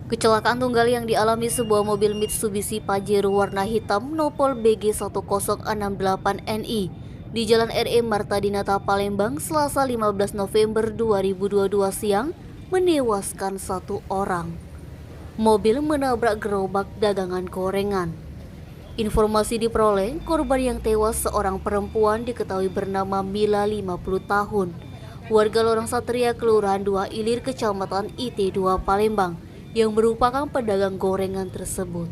Kecelakaan tunggal yang dialami sebuah mobil Mitsubishi Pajero warna hitam nopol BG1068NI di Jalan RE Marta Dinata Palembang Selasa 15 November 2022 siang menewaskan satu orang. Mobil menabrak gerobak dagangan gorengan. Informasi diperoleh, korban yang tewas seorang perempuan diketahui bernama Mila 50 tahun, warga Lorong Satria, Kelurahan 2 Ilir, Kecamatan IT2 Palembang, yang merupakan pedagang gorengan tersebut.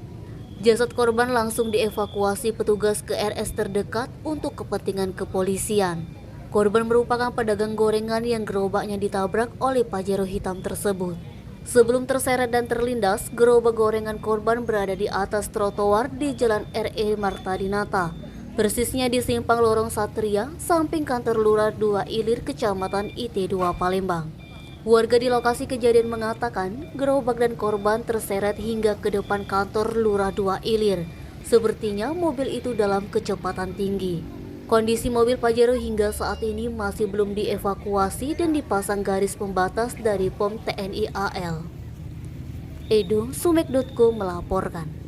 Jasad korban langsung dievakuasi petugas ke RS terdekat untuk kepentingan kepolisian. Korban merupakan pedagang gorengan yang gerobaknya ditabrak oleh Pajero hitam tersebut. Sebelum terseret dan terlindas, gerobak gorengan korban berada di atas trotoar di Jalan RE Marta Dinata, persisnya di simpang Lorong Satria, samping kantor Lurah 2 Ilir, Kecamatan IT2 Palembang. Warga di lokasi kejadian mengatakan gerobak dan korban terseret hingga ke depan kantor Lurah 2 Ilir. Sepertinya mobil itu dalam kecepatan tinggi. Kondisi mobil Pajero hingga saat ini masih belum dievakuasi dan dipasang garis pembatas dari POM TNI AL. Edo Sumek.co melaporkan.